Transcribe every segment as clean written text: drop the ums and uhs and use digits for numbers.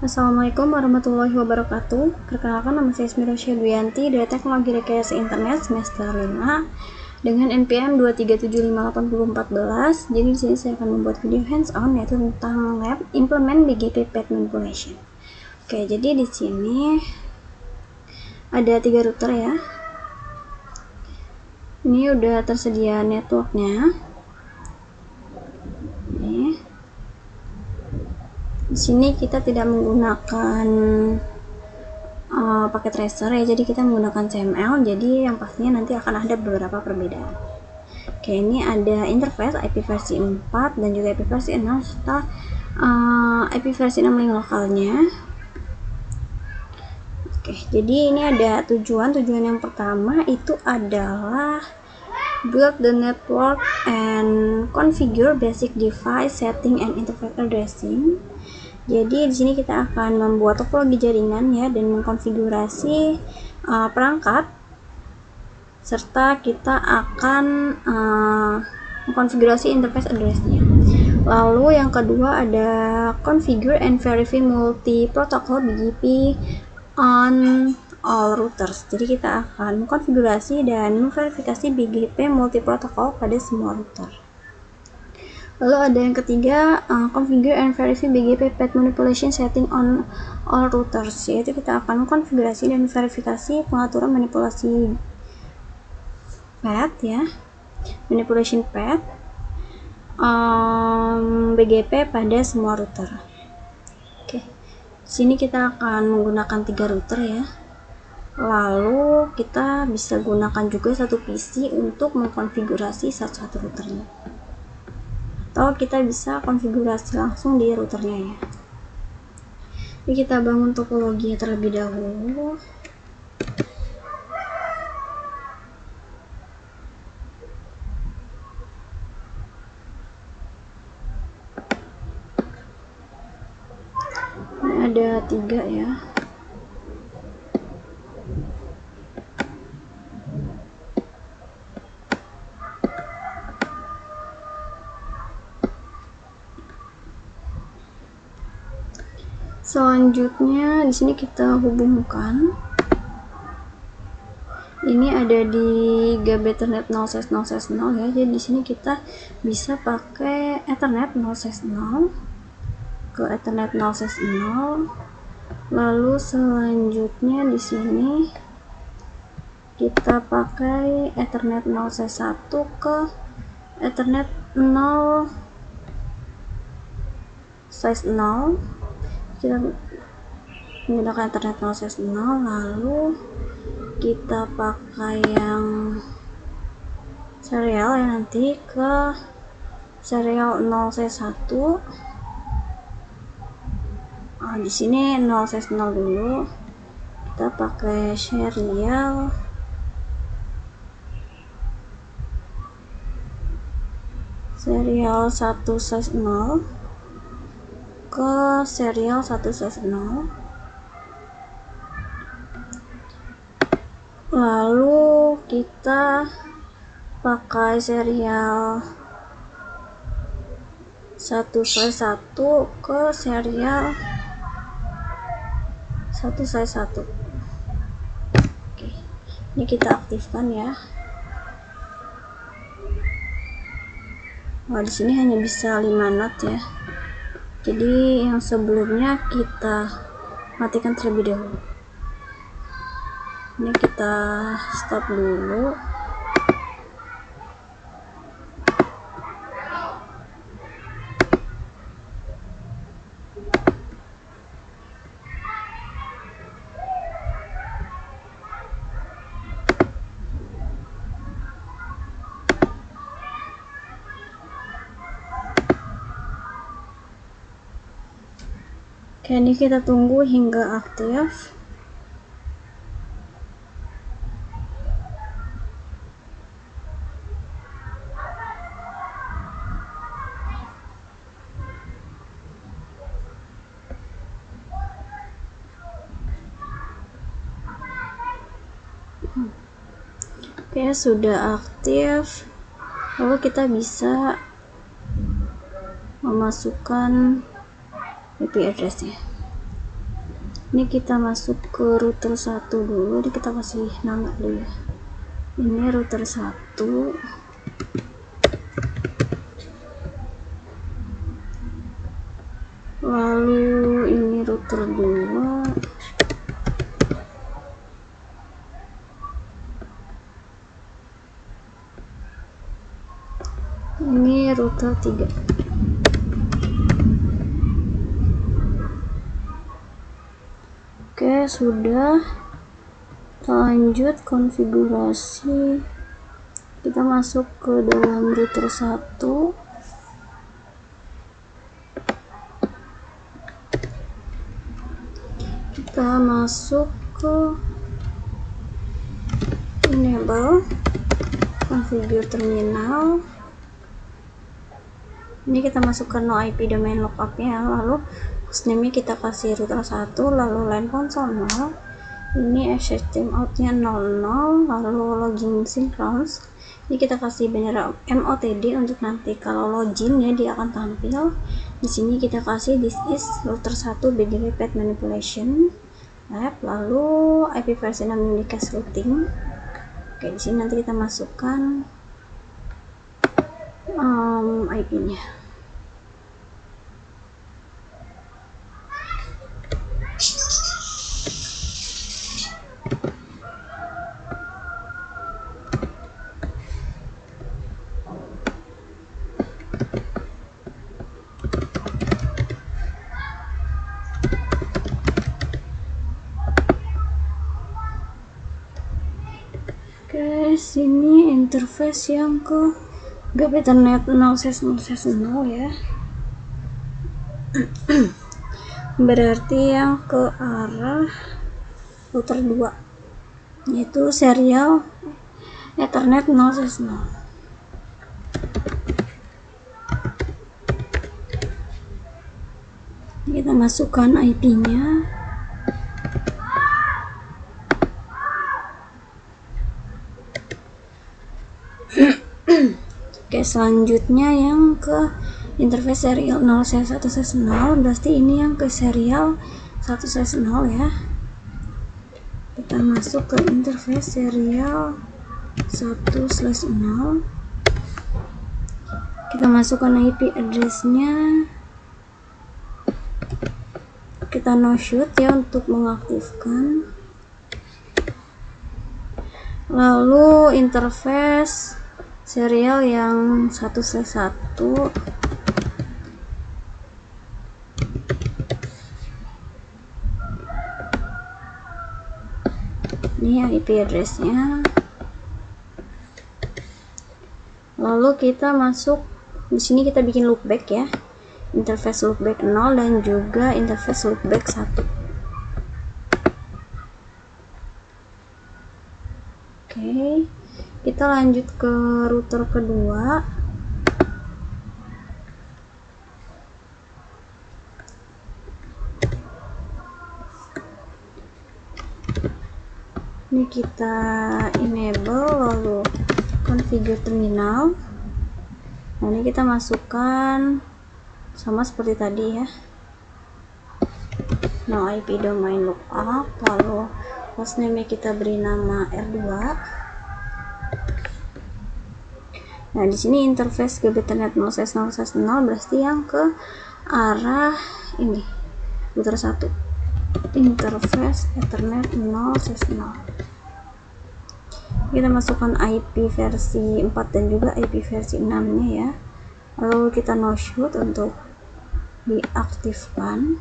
Assalamualaikum warahmatullahi wabarakatuh. Perkenalkan, nama saya Ismirosya Duyanti dari Teknologi Rekayasa Internet semester 5 dengan NPM 2375814. Jadi di sini saya akan membuat video hands-on yaitu tentang lab implement BGP path manipulation. Oke, jadi di sini ada 3 router ya. Ini udah tersedia networknya. Di sini kita tidak menggunakan paket tracer ya, jadi kita menggunakan CML, jadi yang pastinya nanti akan ada beberapa perbedaan. Oke, ini ada interface IP versi 4 dan juga IP versi 6 serta IP versi 6 link lokalnya. Oke, jadi ini ada tujuan yang pertama itu adalah build the network and configure basic device setting and interface addressing. Jadi di sini kita akan membuat topologi jaringan ya dan mengkonfigurasi perangkat, serta kita akan mengkonfigurasi interface address-nya. Lalu yang kedua ada configure and verify multi protocol BGP on all routers. Jadi kita akan mengkonfigurasi dan memverifikasi BGP multi protocol pada semua router. Lalu ada yang ketiga, configure and verify BGP path manipulation setting on all routers, yaitu kita akan mengkonfigurasi dan verifikasi pengaturan manipulasi path ya, manipulation path BGP pada semua router. Oke, sini kita akan menggunakan 3 router ya. Lalu kita bisa gunakan juga satu PC untuk mengkonfigurasi satu routernya, atau kita bisa konfigurasi langsung di routernya ya. Jadi kita bangun topologinya terlebih dahulu. Ini ada 3 ya. Selanjutnya di sini kita hubungkan. Ini ada di GB Ethernet 0/0/0 ya. Jadi di sini kita bisa pakai Ethernet 0/0 ke Ethernet 0/0. Lalu selanjutnya di sini kita pakai Ethernet 0/1 ke Ethernet 0/0. Kita menggunakan Ethernet 0/0, lalu kita pakai yang serial ya, nanti ke serial 0/1. Di sini 0/0 dulu, kita pakai serial 1/0 ke serial 1/0. Lalu kita pakai serial 1/1 ke serial 1/1. Oke, ini kita aktifkan ya. Di sini hanya bisa 5 NOT ya. Jadi yang sebelumnya kita matikan terlebih dahulu. Ini kita stop dulu. Oke, ini kita tunggu hingga aktif. Oke, sudah aktif. Lalu kita bisa memasukkan IP address-nya. Ini kita masuk ke router 1 dulu. Jadi kita kasih nama dulu ya. Ini router 1. Lalu ini router 2. Ini router 3. Oke, sudah. Lanjut konfigurasi. Kita masuk ke dalam router 1. Kita masuk ke enable configure terminal. Ini kita masukkan no IP domain lookup ya. Lalu hostname kita kasih router 1, lalu line console 0. Ini SSTM outnya 00, lalu login synchrons. Ini kita kasih bendera MOTD untuk nanti kalau login ya dia akan tampil. Di sini kita kasih this is router 1 BGP path manipulation lab, lalu IP versi 6 unicast routing. Oke, di sini nanti kita masukkan IP-nya. Oke, sini interface yang ke GB Ethernet 0/0/0 ya. Berarti yang ke arah router 2 yaitu serial Ethernet 0/0. Kita masukkan IP-nya. Oke, selanjutnya yang ke interface serial 0/1/0, berarti ini yang ke serial 1/0 ya. Kita masuk ke interface serial 1/0. Kita masukkan IP address-nya. Kita no shoot ya untuk mengaktifkan. Lalu interface serial yang 1/1. Ini IP address-nya. Lalu kita masuk di sini, kita bikin loopback ya. Interface loopback 0 dan juga interface loopback 1. Oke, kita lanjut ke router kedua. Ini kita enable, lalu configure terminal. Nah, ini kita masukkan sama seperti tadi ya, no IP domain lookup, lalu hostname kita beri nama R2. Nah, di sini interface GB Ethernet 0/0/0 berarti yang ke arah ini router 1, interface Ethernet 0/0. Kita masukkan IP versi 4 dan juga IP versi 6 nya ya. Lalu kita no shoot untuk diaktifkan.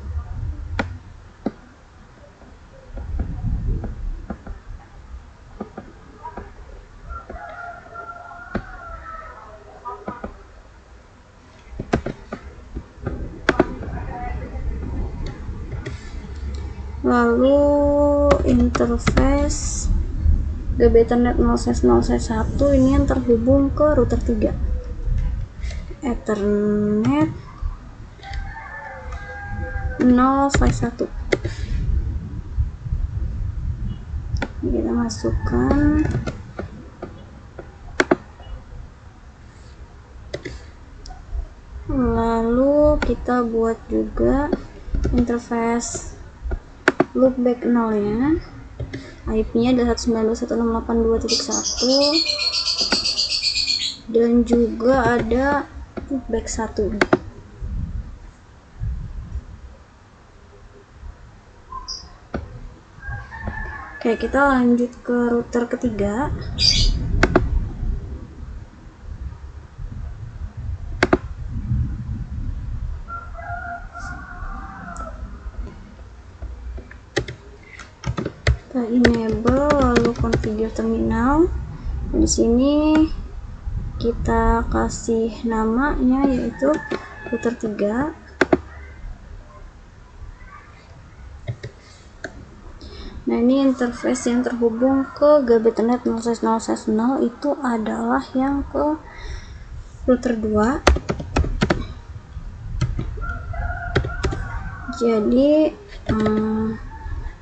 Lalu interface GB Ethernet 0/0/1 ini yang terhubung ke router 3, Ethernet 0/1. Kita masukkan. Lalu kita buat juga interface loopback 0-nya, IP-nya adalah 192.168.1 dan juga ada loopback 1. Oke, kita lanjut ke router ketiga. Kita enable lalu configure terminal. Di sini kita kasih namanya yaitu router 3. Nah, ini interface yang terhubung ke GB Ethernet 0/0/0 itu adalah yang ke router 2. Jadi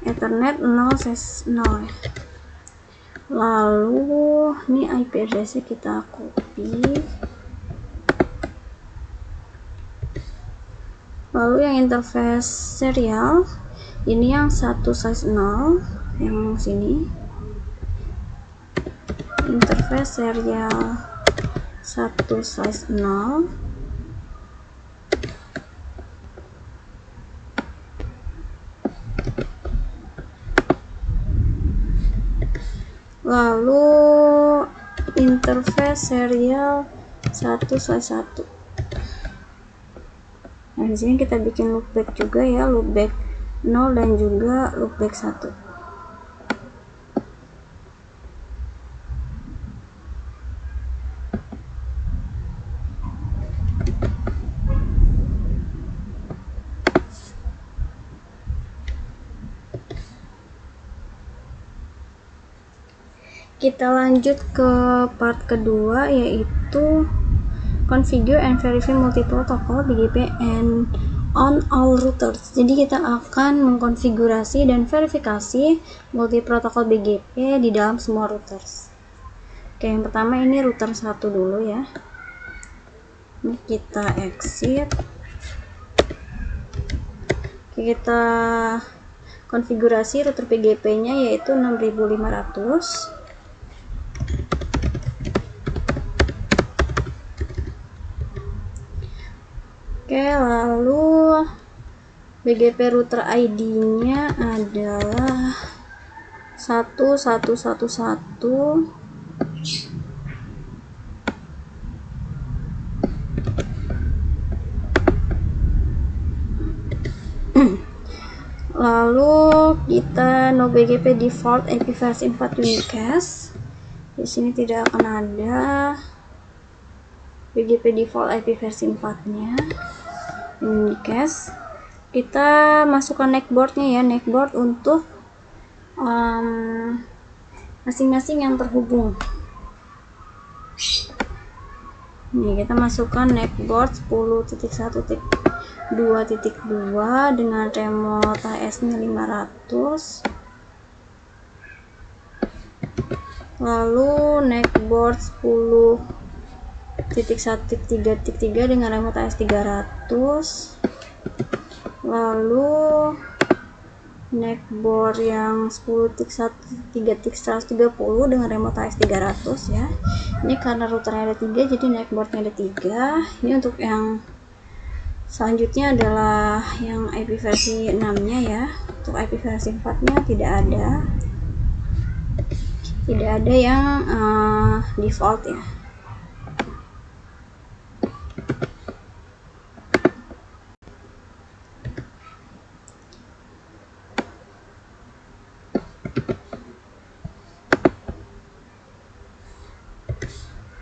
Ethernet 0/0 ya. Lalu ini IP address-nya kita copy. Lalu yang interface serial ini yang 1/0 yang sini. Interface serial 1/0. Lalu interface serial 1/1. Nah, di sini kita bikin loopback juga ya, loopback 0 dan juga loopback 1. Kita lanjut ke part kedua yaitu configure and verify multi-protocol BGP and on all routers. Jadi kita akan mengkonfigurasi dan verifikasi multi-protokol BGP di dalam semua routers. Oke, yang pertama ini router 1 dulu ya. Ini kita exit. Oke, kita konfigurasi router BGP-nya yaitu 6500. Oke, lalu BGP router ID-nya adalah 1111. Lalu kita no BGP default IP versi 4 unicast. Di sini tidak akan ada BGP default IP versi 4-nya. Unicast. Kita masukkan neckboard-nya ya, neckboard untuk masing-masing yang terhubung. Nih, kita masukkan neckboard 10.1.2.2 dengan remote AS-nya 500. Lalu neckboard 10.1.3.3 dengan remote AS 300. Lalu neckboard yang 10.1.3.130 dengan remote AS 300 ya. Ini karena routernya ada 3 jadi neckboardnya ada 3. Ini untuk yang selanjutnya adalah yang IP versi 6-nya ya. Untuk IP versi 4-nya tidak ada yang default ya.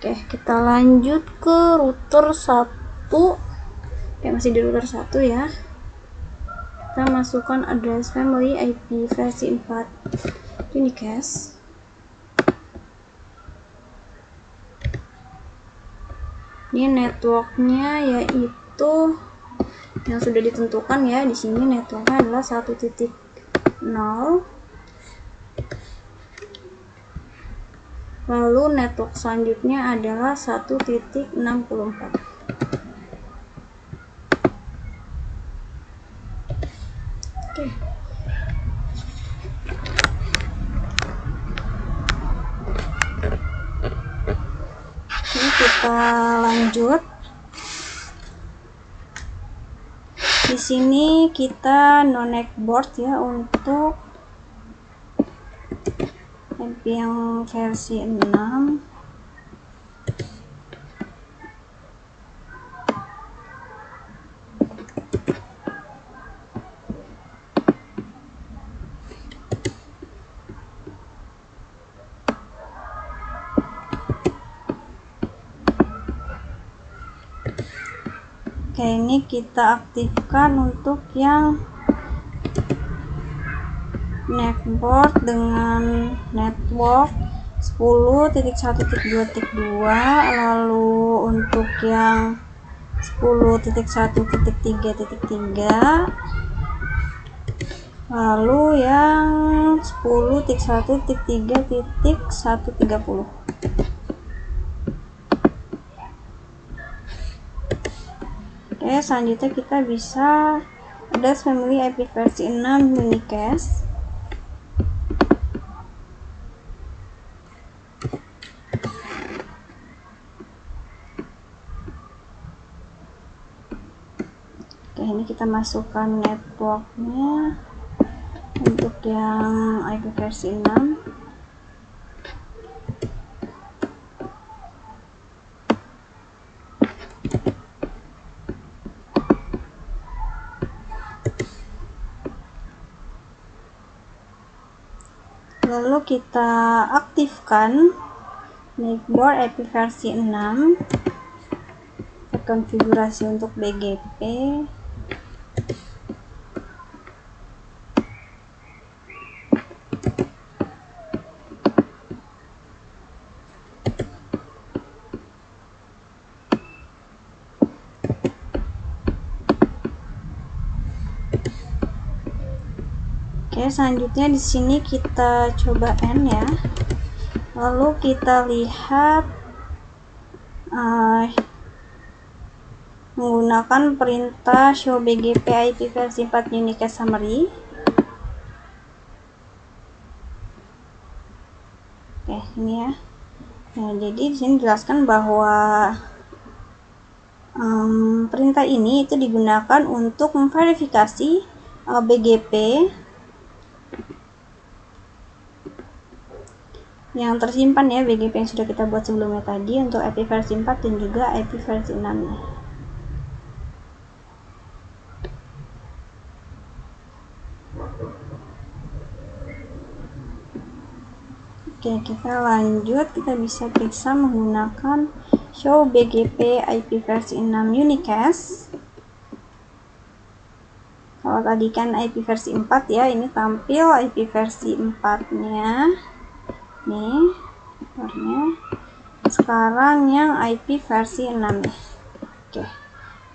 Oke, kita lanjut ke router 1. Oke, masih di router 1 ya. Kita masukkan address family IP versi 4 unicast. Ini networknya yaitu yang sudah ditentukan ya. Di sini networknya adalah 1.0. Lalu network selanjutnya adalah 1.64. Oke. kita lanjut. Di sini kita no-neck board ya untuk IP yang versi 6. Oke, ini kita aktifkan untuk yang neckboard dengan network 10.1.2.2, lalu untuk yang 10.1.3.3, lalu yang 10.1.3.130. Oke, selanjutnya kita bisa ada family IP versi 6 unicast. Oke, ini kita masukkan networknya untuk yang IP versi 6. Lalu kita aktifkan neckboard IP versi 6, konfigurasi untuk BGP. Oke, selanjutnya di sini kita coba N ya. Lalu kita lihat menggunakan perintah show BGP IP versi 4 unicast summary. Oke, ini ya. Nah, jadi di sini dijelaskan bahwa perintah ini itu digunakan untuk memverifikasi BGP yang tersimpan ya, BGP yang sudah kita buat sebelumnya tadi untuk IP versi 4 dan juga IP versi 6 nya. Oke, kita lanjut. Kita bisa periksa menggunakan show BGP IP versi 6 unicast. Kalau tadi kan IP versi 4 ya, ini tampil IP versi 4 nya nih warnanya. Sekarang yang IP versi 6 nih. Oke,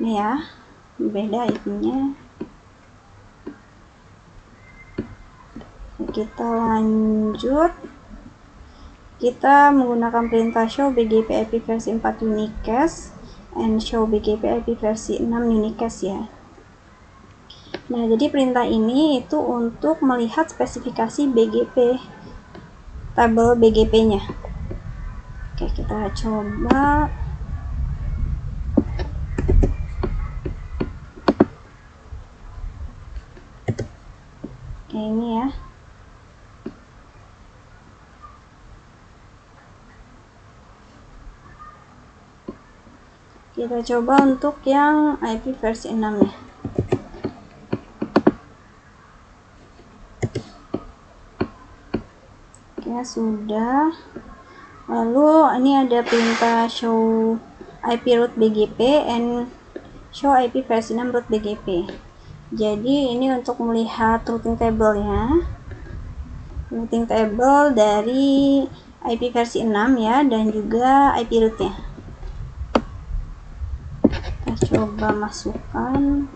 ini ya, beda IP nya. Kita lanjut. Kita menggunakan perintah show BGP IP versi 4 unicast and show BGP IP versi 6 unicast ya. Nah, jadi perintah ini itu untuk melihat spesifikasi BGP, tabel BGP-nya. Oke, kita coba. Oke, ini ya. Kita coba untuk yang IP versi 6 ya. Oke, sudah. Lalu ini ada perintah show IP root BGP and show IP versi 6 root BGP. Jadi ini untuk melihat routing table ya. Routing table dari IP versi 6 ya, dan juga IP rootnya. Kita coba masukkan.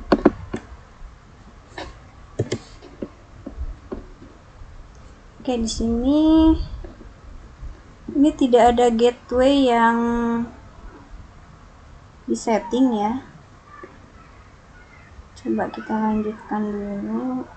Oke, di sini ini tidak ada gateway yang disetting ya. Coba kita lanjutkan dulu.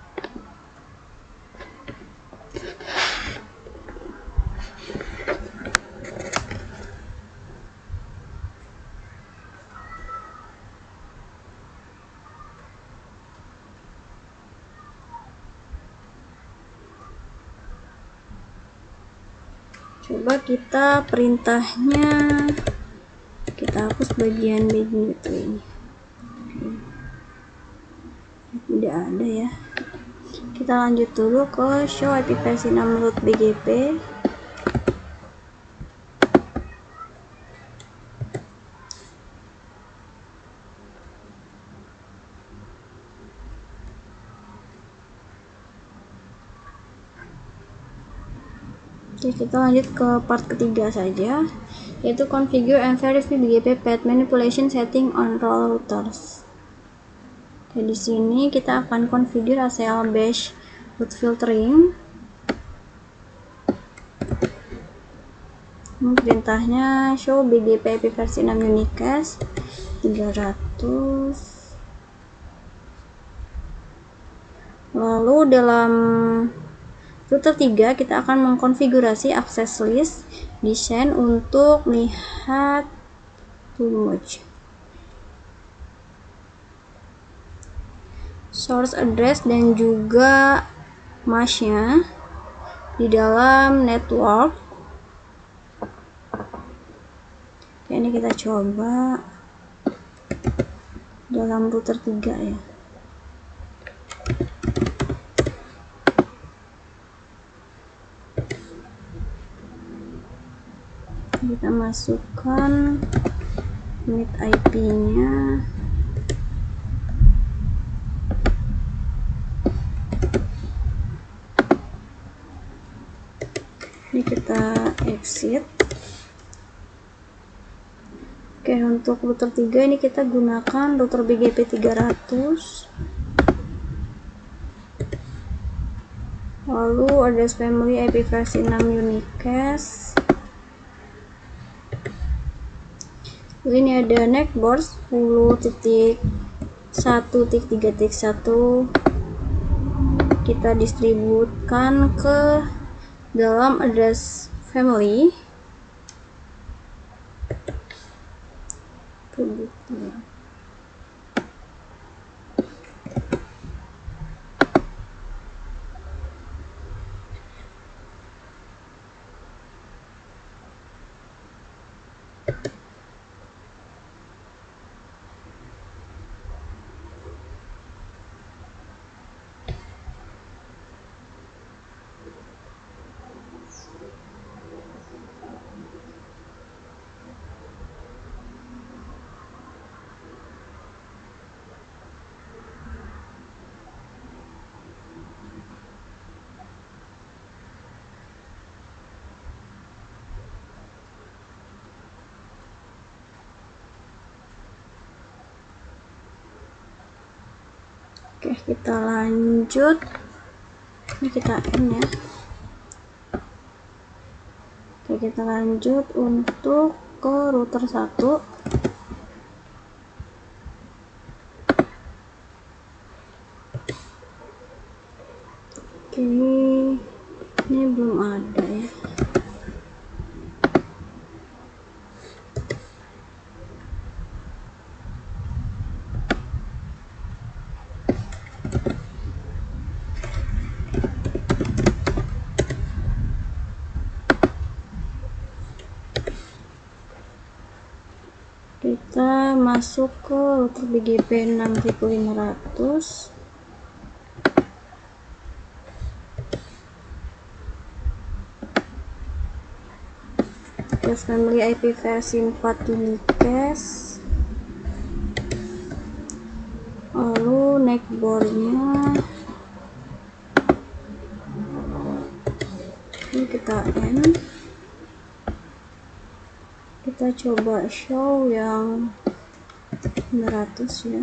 Coba kita perintahnya kita hapus bagian begini tuh ini. Tidak ada ya. Kita lanjut dulu ke show IP versi 6 root BGP. Oke, kita lanjut ke part ketiga saja, yaitu configure and verify BGP path manipulation setting on roll routers. Oke, di sini kita akan configure ACL bash route filtering. Perintahnya show BGP IP versi 6 unicast 300. Lalu dalam router 3 kita akan mengkonfigurasi access list desain untuk lihat merge source address dan juga mask-nya di dalam network. Oke, ini kita coba dalam router 3 ya. Kita masukkan NIT IP-nya. Ini kita exit. Oke, untuk router 3 ini kita gunakan router BGP 300. Lalu address family IP versi 6 unicast. Lalu ini ada neckboard 10.1.3.1. Kita distribusikan ke dalam address family. Oke, kita lanjut. Ini kita end ya. Oke, kita lanjut untuk ke router 1. Oke, ini belum ada ya. Kita masuk ke router BGP 6500. Address family IP versi 4 unicast. Lalu neckboard-nya ini kita end. Kita coba show yang 900 ya.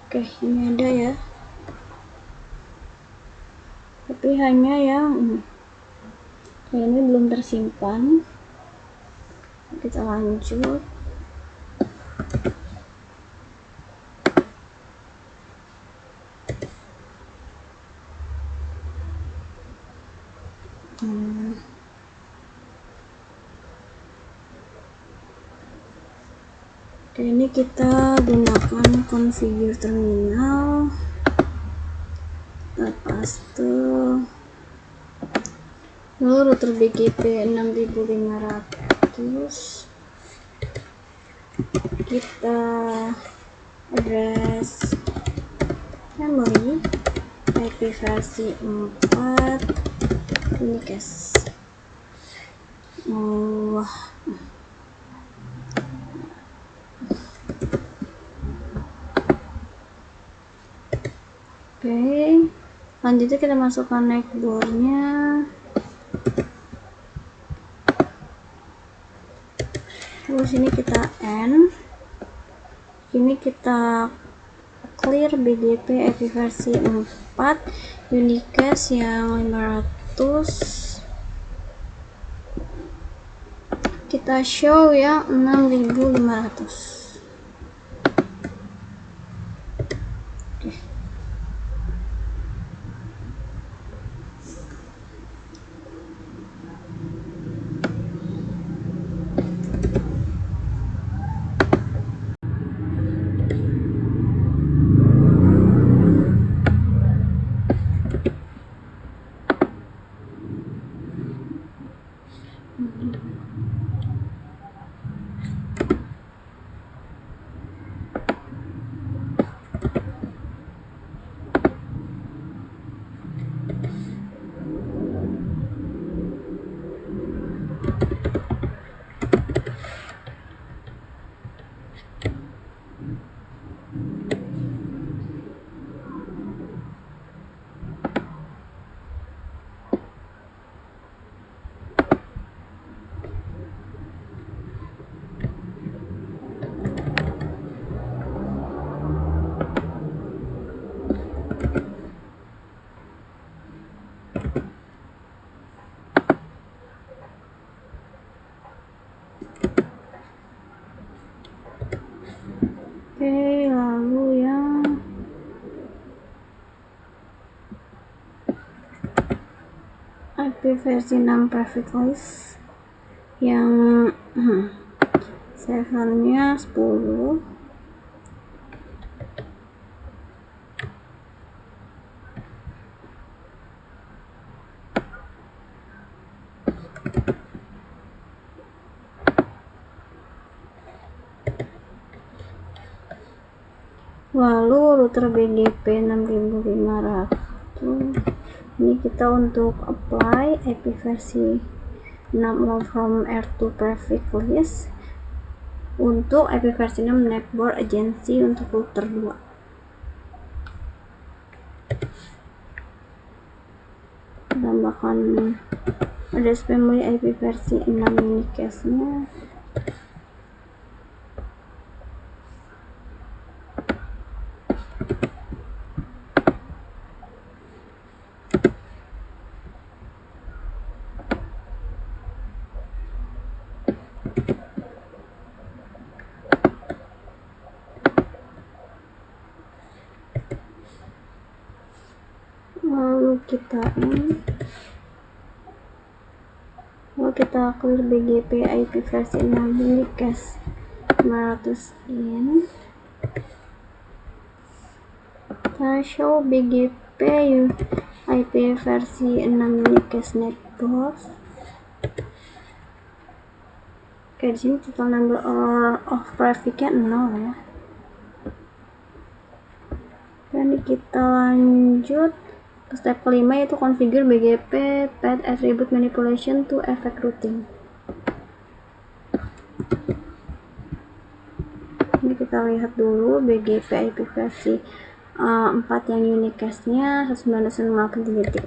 Oke, ini ada ya. Tapi hanya yang ini belum tersimpan. Kita lanjut. Oke, ini kita gunakan configure terminal, lepas itu lalu router BGP 6500, kita address memory IP versi 4 unicast. Oke, selanjutnya kita masukkan netboardnya. Terus ini kita end, ini kita clear BGP IP versi 4 unicast yang 500, kita show yang 6500. Oke, lalu yang IP versi 6 private list yang servernya 10. Lalu router BGP 6500, ini kita untuk apply IP versi 6 from R2 private list untuk IP versi 6 netboard agency untuk router 2. Tambahkan address memory IP versi 6 unicast nya. Lalu kita clear BGP IP versi 6 unicast 500 in, kita show BGP IP versi 6 unicast netboard. Oke, di sini total number of prefix-nya 0 ya. Dan kita lanjut ke step kelima, yaitu configure BGP path attribute manipulation to effect routing. Ini kita lihat dulu BGP IP versi 4 yang unicast-nya 192.168.0.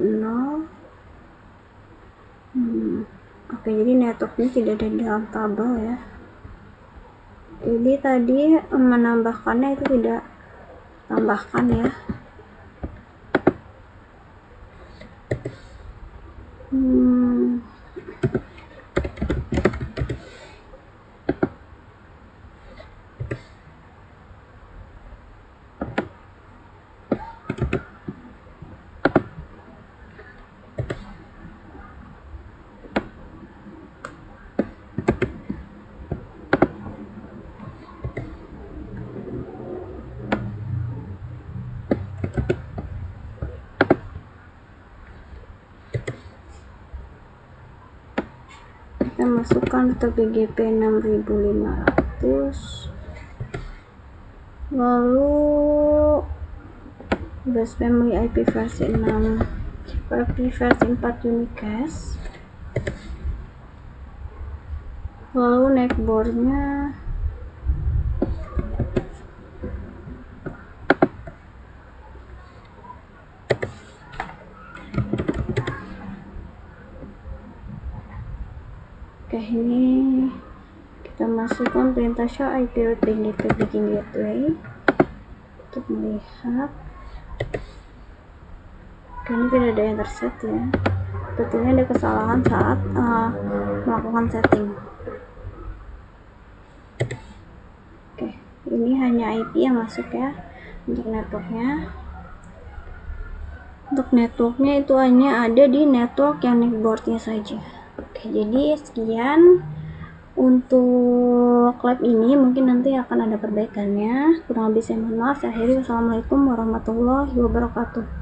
Oke, jadi networknya tidak ada di dalam tabel ya. Jadi tadi menambahkannya itu tidak tambahkan ya. kita masukkan rute BGP 6500, lalu bus family IP versi 6, IP versi 4 unicast, lalu neckboardnya oke, ini kita masukkan perintah show IP route booking gateway untuk melihat. Oke, ini tidak ada yang terset ya, betulnya ada kesalahan saat melakukan setting. Oke, ini hanya IP yang masuk ya. Untuk networknya itu hanya ada di network yang neckboardnya saja. Oke, jadi sekian untuk lab ini, mungkin nanti akan ada perbaikannya. Kurang lebih saya mohon maaf. Akhirnya, wassalamualaikum warahmatullahi wabarakatuh.